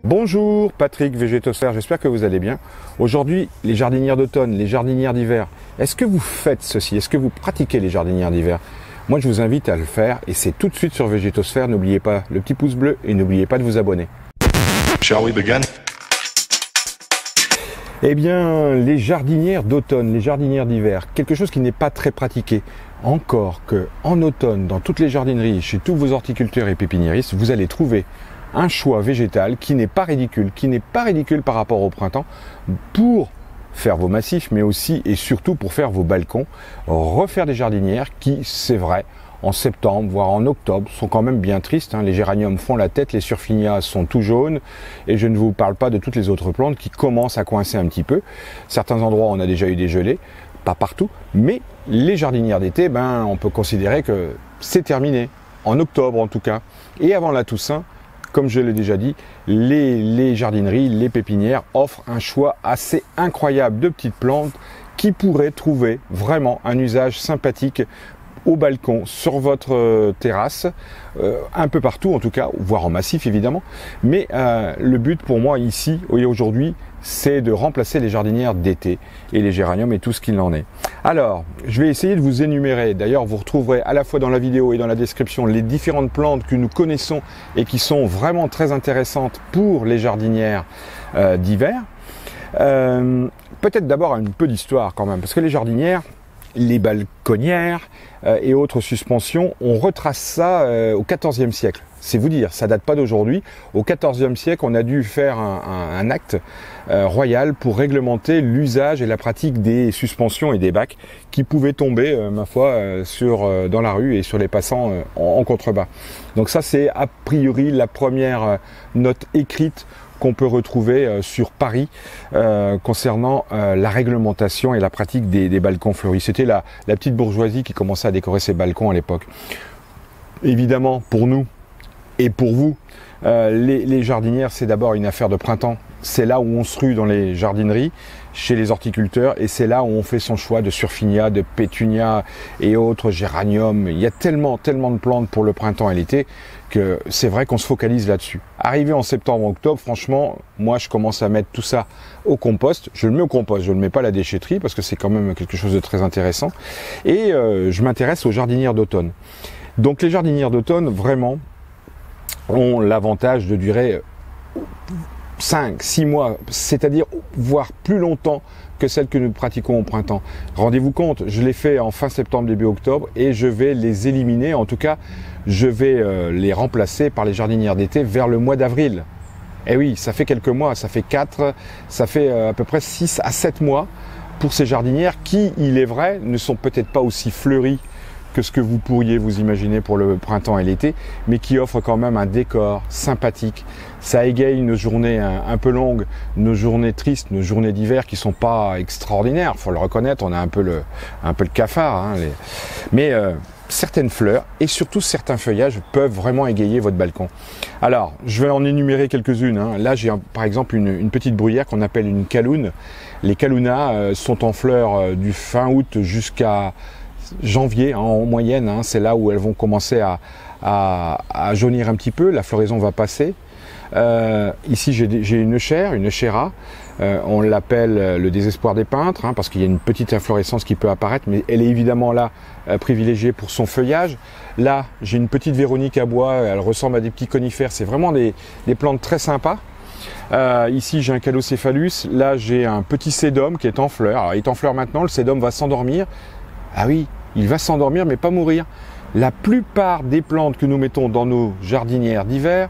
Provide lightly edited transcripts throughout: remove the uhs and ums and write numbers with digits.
Bonjour, Patrick, végétosphère, j'espère que vous allez bien. Aujourd'hui, les jardinières d'automne, les jardinières d'hiver, est-ce que vous faites ceci? Est-ce que vous pratiquez les jardinières d'hiver? Moi, je vous invite à le faire et c'est tout de suite sur Végétosphère. N'oubliez pas le petit pouce bleu et n'oubliez pas de vous abonner. Shall we begin? Eh bien, les jardinières d'automne, les jardinières d'hiver, quelque chose qui n'est pas très pratiqué. Encore que en automne, dans toutes les jardineries, chez tous vos horticulteurs et pépiniéristes, vous allez trouver un choix végétal qui n'est pas ridicule, par rapport au printemps, pour faire vos massifs, mais aussi et surtout pour faire vos balcons, refaire des jardinières qui, c'est vrai, en septembre, voire en octobre, sont quand même bien tristes. Les géraniums font la tête, les surfinias sont tout jaunes, et je ne vous parle pas de toutes les autres plantes qui commencent à coincer un petit peu. Certains endroits, on a déjà eu des gelées, pas partout, mais les jardinières d'été, on peut considérer que c'est terminé, en octobre en tout cas. Et avant la Toussaint, comme je l'ai déjà dit, les jardineries, les pépinières offrent un choix assez incroyable de petites plantes qui pourraient trouver vraiment un usage sympathique au balcon, sur votre terrasse, un peu partout en tout cas, voire en massif évidemment. Mais le but pour moi ici et aujourd'hui, c'est de remplacer les jardinières d'été et les géraniums et tout ce qu'il en est. Alors, je vais essayer de vous énumérer. D'ailleurs, vous retrouverez à la fois dans la vidéo et dans la description les différentes plantes que nous connaissons et qui sont vraiment très intéressantes pour les jardinières d'hiver. Peut-être d'abord un peu d'histoire quand même, parce que les jardinières, les balconnières et autres suspensions, on retrace ça au XIVe siècle. C'est vous dire, ça date pas d'aujourd'hui. Au XIVe siècle, on a dû faire un acte royal pour réglementer l'usage et la pratique des suspensions et des bacs qui pouvaient tomber, ma foi, dans la rue et sur les passants en contrebas. Donc ça, c'est a priori la première note écrite qu'on peut retrouver sur Paris concernant la réglementation et la pratique des balcons fleuris. C'était la petite bourgeoisie qui commençait à décorer ses balcons à l'époque. Évidemment, pour nous et pour vous, les jardinières, c'est d'abord une affaire de printemps. C'est là où on se rue dans les jardineries, chez les horticulteurs, et c'est là où on fait son choix de surfinia, de pétunia et autres géraniums. Il y a tellement de plantes pour le printemps et l'été que c'est vrai qu'on se focalise là-dessus. Arrivé en septembre, octobre, franchement, moi je commence à mettre tout ça au compost. Je le mets au compost, je ne le mets pas à la déchetterie parce que c'est quand même quelque chose de très intéressant. Et je m'intéresse aux jardinières d'automne. Donc les jardinières d'automne, vraiment, ont l'avantage de durer 5-6 mois, c'est-à-dire voire plus longtemps que celles que nous pratiquons au printemps. Rendez-vous compte, je l'ai fait en fin septembre, début octobre, et je vais les éliminer, en tout cas, je vais les remplacer par les jardinières d'été vers le mois d'avril. Et oui, ça fait quelques mois, ça fait 4, ça fait à peu près 6 à 7 mois pour ces jardinières qui, il est vrai, ne sont peut-être pas aussi fleuries que ce que vous pourriez vous imaginer pour le printemps et l'été, mais qui offre quand même un décor sympathique. Ça égaye nos journées un peu longues, nos journées tristes, nos journées d'hiver qui sont pas extraordinaires, faut le reconnaître, on a un peu le cafard. Mais certaines fleurs et surtout certains feuillages peuvent vraiment égayer votre balcon. Alors, je vais en énumérer quelques-unes. Là, j'ai par exemple une petite bruyère qu'on appelle une caloune. Les calounas sont en fleurs du fin août jusqu'à janvier en moyenne, c'est là où elles vont commencer à jaunir un petit peu, la floraison va passer. Ici j'ai une chéra, on l'appelle le désespoir des peintres, parce qu'il y a une petite inflorescence qui peut apparaître, mais elle est évidemment là privilégiée pour son feuillage. Là j'ai une petite Véronique à bois, elle ressemble à des petits conifères, c'est vraiment des plantes très sympas. Ici j'ai un Calocéphalus, là j'ai un petit sédum qui est en fleur. Alors il est en fleur maintenant, le sédum va s'endormir. Ah oui, il va s'endormir mais pas mourir. La plupart des plantes que nous mettons dans nos jardinières d'hiver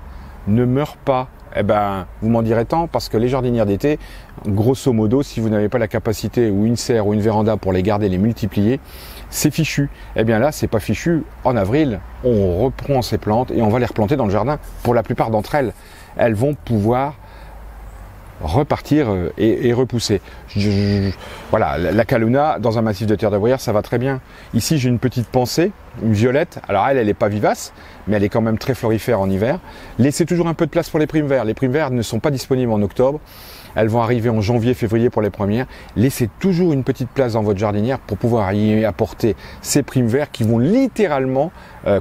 ne meurent pas. Eh ben, vous m'en direz tant, parce que les jardinières d'été, grosso modo, si vous n'avez pas la capacité ou une serre ou une véranda pour les garder, les multiplier, c'est fichu. Eh bien là, c'est pas fichu. En avril, on reprend ces plantes et on va les replanter dans le jardin. Pour la plupart d'entre elles, elles vont pouvoir repartir et repousser. Voilà, la Calouna dans un massif de terre de bruyère, ça va très bien. Ici, j'ai une petite pensée une violette. Alors elle n'est pas vivace, mais elle est quand même très florifère en hiver. Laissez toujours un peu de place pour les primes verts. Les primes verts ne sont pas disponibles en octobre. Elles vont arriver en janvier, février pour les premières. Laissez toujours une petite place dans votre jardinière pour pouvoir y apporter ces primes verts qui vont littéralement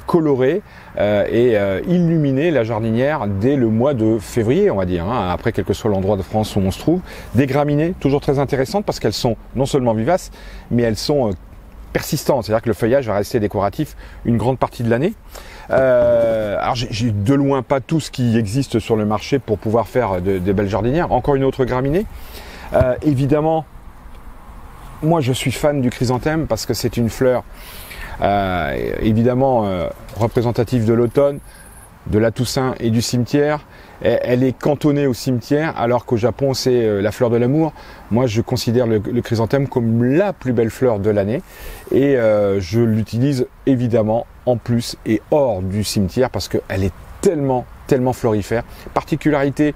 colorer et illuminer la jardinière dès le mois de février, on va dire, hein, après quel que soit l'endroit de France où on se trouve. Des graminées, toujours très intéressantes parce qu'elles sont non seulement vivaces, mais elles sont persistantes. C'est-à-dire que le feuillage va rester décoratif une grande partie de l'année. Alors j'ai de loin pas tout ce qui existe sur le marché pour pouvoir faire de belles jardinières. Encore une autre graminée. Évidemment, moi je suis fan du chrysanthème parce que c'est une fleur évidemment représentative de l'automne, de la Toussaint et du cimetière. Elle est cantonnée au cimetière alors qu'au Japon c'est la fleur de l'amour. Moi je considère le chrysanthème comme la plus belle fleur de l'année et je l'utilise évidemment en plus et hors du cimetière parce qu'elle est tellement florifère. Particularité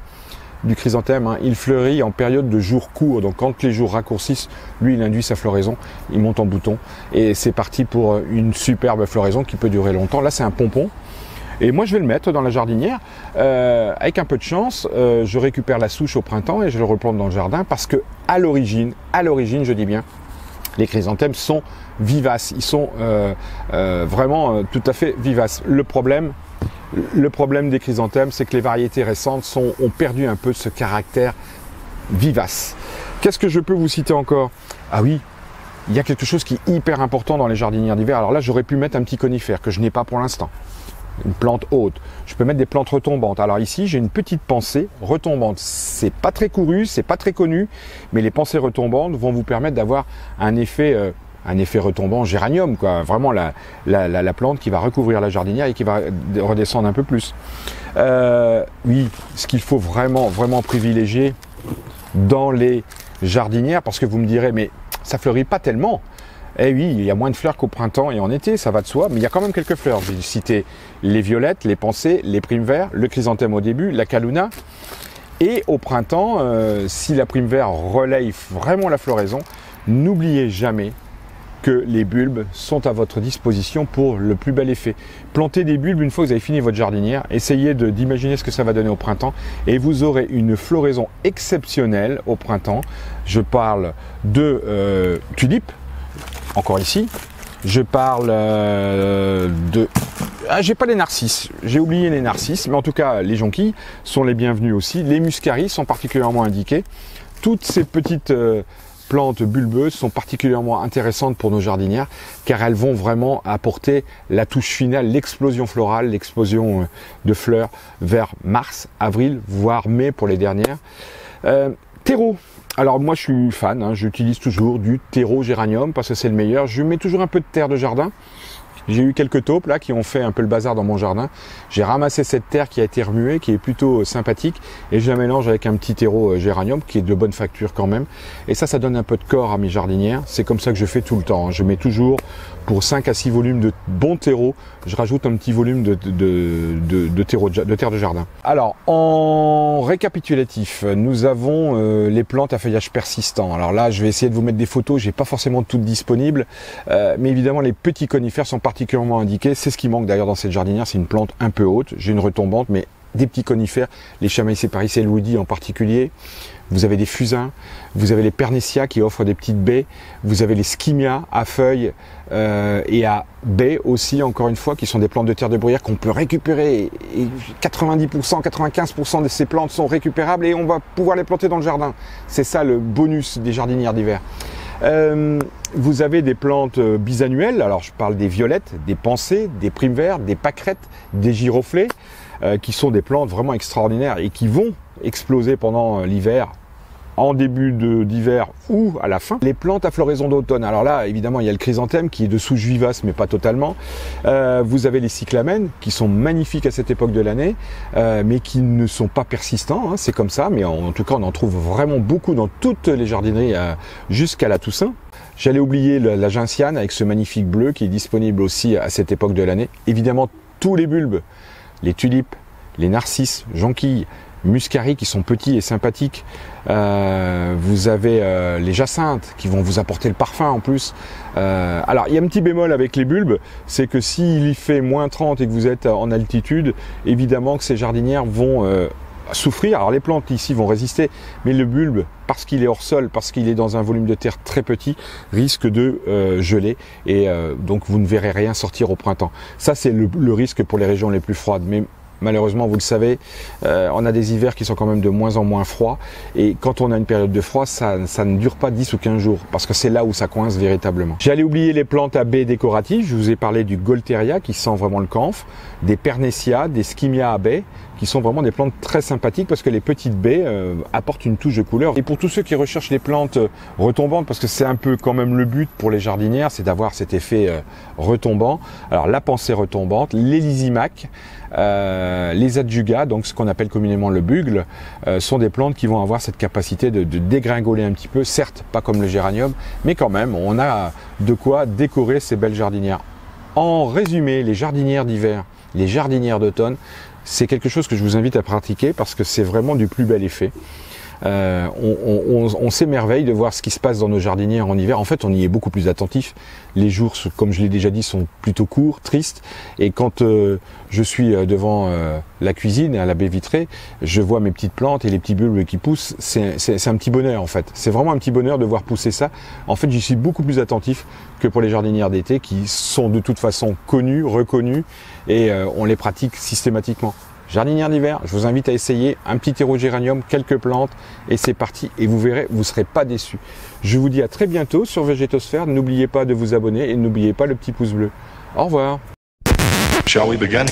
du chrysanthème, hein, il fleurit en période de jours courts, donc quand les jours raccourcissent, lui il induit sa floraison, il monte en bouton et c'est parti pour une superbe floraison qui peut durer longtemps. Là c'est un pompon. Et moi je vais le mettre dans la jardinière, avec un peu de chance, je récupère la souche au printemps et je le replante dans le jardin parce que à l'origine je dis bien, les chrysanthèmes sont vivaces, ils sont vraiment tout à fait vivaces. Le problème des chrysanthèmes, c'est que les variétés récentes ont perdu un peu ce caractère vivace. Qu'est-ce que je peux vous citer encore? Ah oui, il y a quelque chose qui est hyper important dans les jardinières d'hiver. Alors là, j'aurais pu mettre un petit conifère que je n'ai pas pour l'instant. Une plante haute. Je peux mettre des plantes retombantes. Alors ici, j'ai une petite pensée retombante. C'est pas très couru, c'est pas très connu, mais les pensées retombantes vont vous permettre d'avoir un effet retombant géranium, quoi. Vraiment la plante qui va recouvrir la jardinière et qui va redescendre un peu plus. Oui, ce qu'il faut vraiment privilégier dans les jardinières, parce que vous me direz, mais ça fleurit pas tellement. Eh oui, il y a moins de fleurs qu'au printemps et en été, ça va de soi, mais il y a quand même quelques fleurs. J'ai cité les violettes, les pensées, les primes verts, le chrysanthème au début, la calouna. Et au printemps, si la prime vert relaye vraiment la floraison, n'oubliez jamais que les bulbes sont à votre disposition pour le plus bel effet. Plantez des bulbes une fois que vous avez fini votre jardinière, essayez d'imaginer ce que ça va donner au printemps et vous aurez une floraison exceptionnelle au printemps. Je parle de tulipes, encore ici, je parle j'ai pas les narcisses, j'ai oublié les narcisses, mais en tout cas les jonquilles sont les bienvenus aussi. Les muscaris sont particulièrement indiqués. Toutes ces petites plantes bulbeuses sont particulièrement intéressantes pour nos jardinières car elles vont vraiment apporter la touche finale, l'explosion florale, l'explosion de fleurs vers mars, avril, voire mai pour les dernières. Terreau. Alors moi je suis fan, hein, j'utilise toujours du terreau géranium parce que c'est le meilleur. Je mets toujours un peu de terre de jardin. J'ai eu quelques taupes là qui ont fait un peu le bazar dans mon jardin. J'ai ramassé cette terre qui a été remuée, qui est plutôt sympathique, et je la mélange avec un petit terreau géranium qui est de bonne facture quand même. Et ça donne un peu de corps à mes jardinières. C'est comme ça que je fais tout le temps. Je mets toujours pour 5 à 6 volumes de bon terreau, je rajoute un petit volume de terre de jardin. Alors en récapitulatif, nous avons les plantes à feuillage persistant. Alors là, je vais essayer de vous mettre des photos. J'ai pas forcément toutes disponibles, mais évidemment les petits conifères sont particulièrement indiqués. C'est ce qui manque d'ailleurs dans cette jardinière. C'est une plante un peu haute. J'ai une retombante, mais des petits conifères, les Chamaecyparis parisiennes en particulier. Vous avez des fusains, vous avez les Pernetia qui offrent des petites baies, vous avez les Skimia à feuilles et à baies aussi, encore une fois, qui sont des plantes de terre de bruyère qu'on peut récupérer. Et 90%, 95% de ces plantes sont récupérables et on va pouvoir les planter dans le jardin. C'est ça le bonus des jardinières d'hiver. Vous avez des plantes bisannuelles, alors je parle des violettes, des pensées, des primes vertes, des pâquerettes, des giroflées, qui sont des plantes vraiment extraordinaires et qui vont exploser pendant l'hiver, en début d'hiver ou à la fin. Les plantes à floraison d'automne, alors là évidemment il y a le chrysanthème qui est de souche vivace mais pas totalement. Vous avez les cyclamènes qui sont magnifiques à cette époque de l'année, mais qui ne sont pas persistants, hein, c'est comme ça, mais en tout cas on en trouve vraiment beaucoup dans toutes les jardineries jusqu'à la Toussaint. J'allais oublier la gentiane avec ce magnifique bleu qui est disponible aussi à cette époque de l'année. Évidemment tous les bulbes, les tulipes, les narcisses, jonquilles, muscari qui sont petits et sympathiques. Vous avez les jacinthes qui vont vous apporter le parfum en plus. Alors il y a un petit bémol avec les bulbes, c'est que s'il y fait moins 30 et que vous êtes en altitude, évidemment que ces jardinières vont souffrir. Alors les plantes ici vont résister, mais le bulbe, parce qu'il est hors sol, parce qu'il est dans un volume de terre très petit, risque de geler et donc vous ne verrez rien sortir au printemps. Ça c'est le risque pour les régions les plus froides. Mais malheureusement, vous le savez, on a des hivers qui sont quand même de moins en moins froids. Et quand on a une période de froid, ça ne dure pas 10 ou 15 jours, parce que c'est là où ça coince véritablement. J'allais oublier les plantes à baies décoratives. Je vous ai parlé du Gaultheria qui sent vraiment le camphre, des Pernetia, des Skimia à baies, qui sont vraiment des plantes très sympathiques parce que les petites baies apportent une touche de couleur. Et pour tous ceux qui recherchent les plantes retombantes, parce que c'est un peu quand même le but pour les jardinières, c'est d'avoir cet effet retombant. Alors la pensée retombante, les Lysimac, les Adjuga, donc ce qu'on appelle communément le bugle, sont des plantes qui vont avoir cette capacité de dégringoler un petit peu, certes pas comme le géranium, mais quand même on a de quoi décorer ces belles jardinières. En résumé, les jardinières d'hiver, les jardinières d'automne, c'est quelque chose que je vous invite à pratiquer parce que c'est vraiment du plus bel effet. On s'émerveille de voir ce qui se passe dans nos jardinières en hiver. En fait, on y est beaucoup plus attentif. Les jours, comme je l'ai déjà dit, sont plutôt courts, tristes. Et quand je suis devant la cuisine à la baie vitrée, je vois mes petites plantes et les petits bulbes qui poussent. C'est un petit bonheur en fait. C'est vraiment un petit bonheur de voir pousser ça. En fait, j'y suis beaucoup plus attentif que pour les jardinières d'été qui sont de toute façon connues, reconnues et on les pratique systématiquement. Jardinière d'hiver, je vous invite à essayer un petit terreau géranium, quelques plantes et c'est parti et vous verrez, vous ne serez pas déçus. Je vous dis à très bientôt sur Végétosphère, n'oubliez pas de vous abonner et n'oubliez pas le petit pouce bleu. Au revoir. Shall we begin?